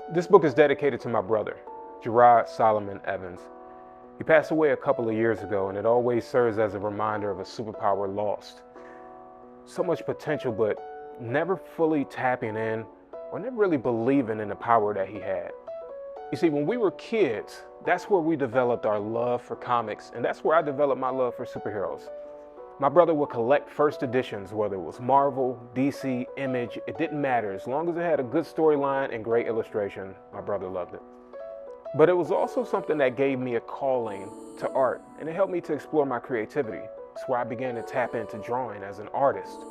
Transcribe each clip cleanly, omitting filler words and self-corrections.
This book is dedicated to my brother, Gerard Solomon Evans. He passed away a couple of years ago, and it always serves as a reminder of a superpower lost. So much potential, but never fully tapping in or never really believing in the power that he had. You see, when we were kids, that's where we developed our love for comics, and that's where I developed my love for superheroes. My brother would collect first editions, whether it was Marvel, DC, Image, it didn't matter. As long as it had a good storyline and great illustration, my brother loved it. But it was also something that gave me a calling to art, and it helped me to explore my creativity. It's where I began to tap into drawing as an artist.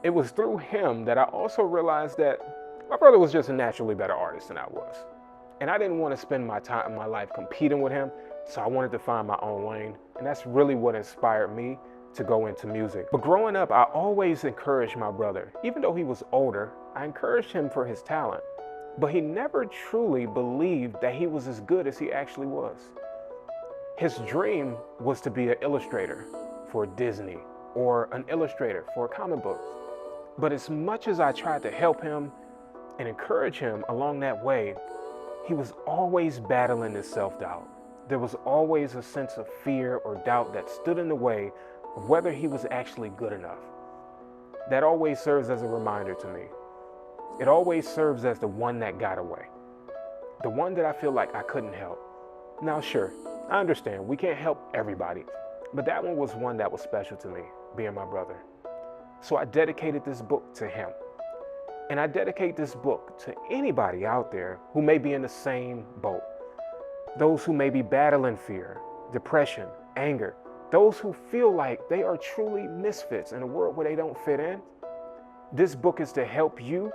It was through him that I also realized that my brother was just a naturally better artist than I was. And I didn't want to spend my life competing with him, so I wanted to find my own lane, and that's really what inspired me to go into music. But growing up, I always encouraged my brother. Even though he was older, I encouraged him for his talent. But he never truly believed that he was as good as he actually was. His dream was to be an illustrator for Disney or an illustrator for a comic book. But as much as I tried to help him and encourage him along that way, he was always battling his self-doubt. There was always a sense of fear or doubt that stood in the way of whether he was actually good enough. That always serves as a reminder to me. It always serves as the one that got away. The one that I feel like I couldn't help. Now sure, I understand we can't help everybody, but that one was one that was special to me, being my brother. So I dedicated this book to him. And I dedicate this book to anybody out there who may be in the same boat. Those who may be battling fear, depression, anger, those who feel like they are truly misfits in a world where they don't fit in. This book is to help you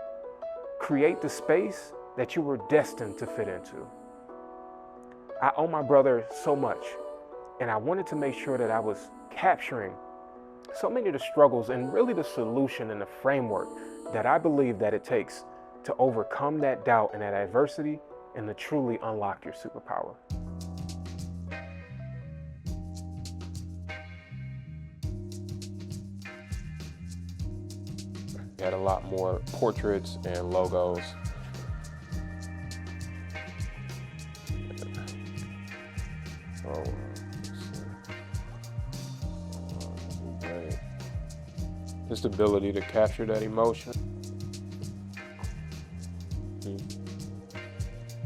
create the space that you were destined to fit into. I owe my brother so much, and I wanted to make sure that I was capturing so many of the struggles and really the solution and the framework that I believe that it takes to overcome that doubt and that adversity and to truly unlock your superpower. We had a lot more portraits and logos. So, let's see. Great. Just the ability to capture that emotion.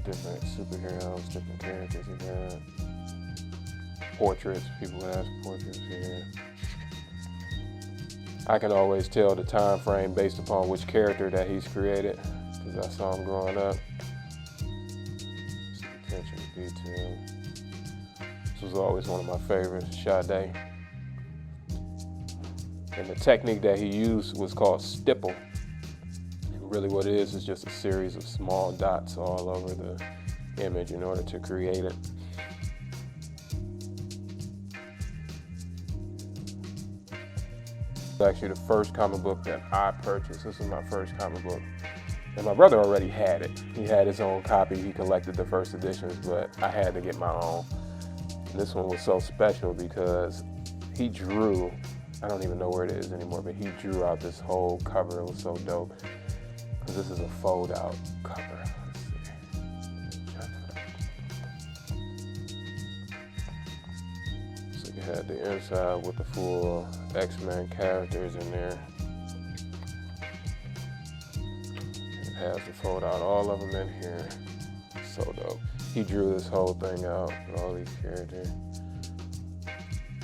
Different superheroes, different characters he had. Portraits, people would ask portraits here. I can always tell the time frame based upon which character that he's created, because I saw him growing up. Some attention to detail. This was always one of my favorites, Sade. And the technique that he used was called stipple. And really what it is just a series of small dots all over the image in order to create it. Actually the first comic book that I purchased. This was my first comic book. And my brother already had it. He had his own copy. He collected the first editions, but I had to get my own. And this one was so special because he drew, I don't even know where it is anymore, but he drew out this whole cover. It was so dope. Because this is a fold out cover. Let's see. So you had the inside with the full X-Men characters in there. It has to fold out all of them in here. So dope. He drew this whole thing out with all these characters.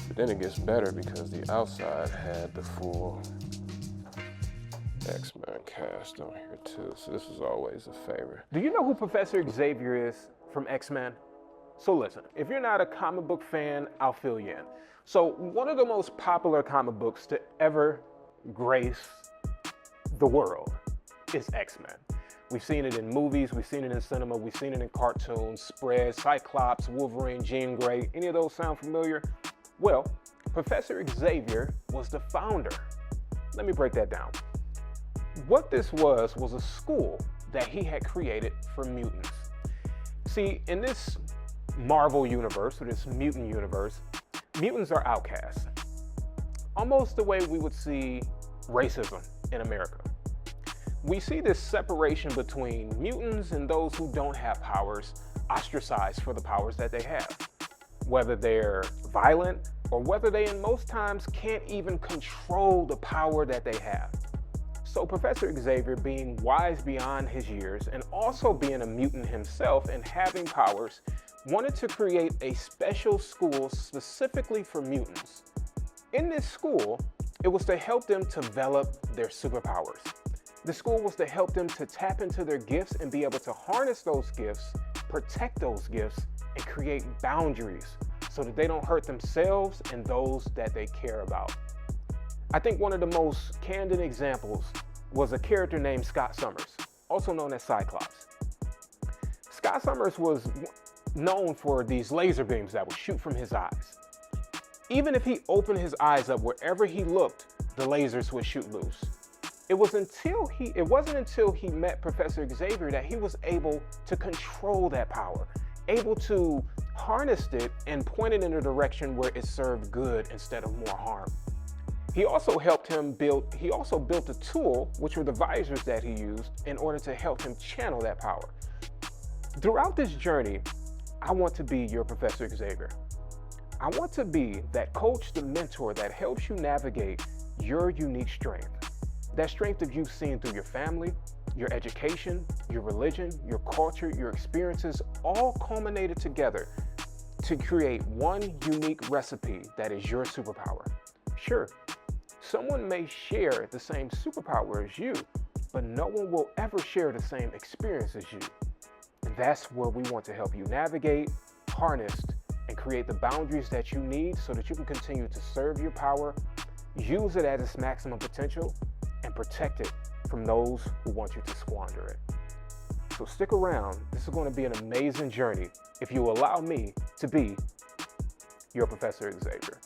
But then it gets better because the outside had the full X-Men cast on here too. So this was always a favorite. Do you know who Professor Xavier is from X-Men? So listen, if you're not a comic book fan, I'll fill you in. So one of the most popular comic books to ever grace the world is X-Men. We've seen it in movies, we've seen it in cinema, we've seen it in cartoons, spreads, Cyclops, Wolverine, Jean Grey. Any of those sound familiar? Well, Professor Xavier was the founder. Let me break that down. What this was a school that he had created for mutants. See, in this Marvel universe, or this mutant universe, mutants are outcasts. Almost the way we would see racism in America. We see this separation between mutants and those who don't have powers, ostracized for the powers that they have. Whether they're violent or whether they in most times can't even control the power that they have. So Professor Xavier, being wise beyond his years and also being a mutant himself and having powers, wanted to create a special school specifically for mutants. In this school, it was to help them develop their superpowers. The school was to help them to tap into their gifts and be able to harness those gifts, protect those gifts, and create boundaries so that they don't hurt themselves and those that they care about. I think one of the most candid examples was a character named Scott Summers, also known as Cyclops. Scott Summers was known for these laser beams that would shoot from his eyes. Even if he opened his eyes up, wherever he looked, the lasers would shoot loose. It wasn't until he met Professor Xavier that he was able to control that power, able to harness it and point it in a direction where it served good instead of more harm. He also built a tool, which were the visors that he used in order to help him channel that power. Throughout this journey, I want to be your Professor Xavier. I want to be that coach, the mentor that helps you navigate your unique strength. That strength that you've seen through your family, your education, your religion, your culture, your experiences, all culminated together to create one unique recipe that is your superpower. Sure, someone may share the same superpower as you, but no one will ever share the same experience as you. And that's where we want to help you navigate, harness, and create the boundaries that you need so that you can continue to serve your power, use it at its maximum potential, and protect it from those who want you to squander it. So stick around. This is going to be an amazing journey if you allow me to be your Professor Xavier.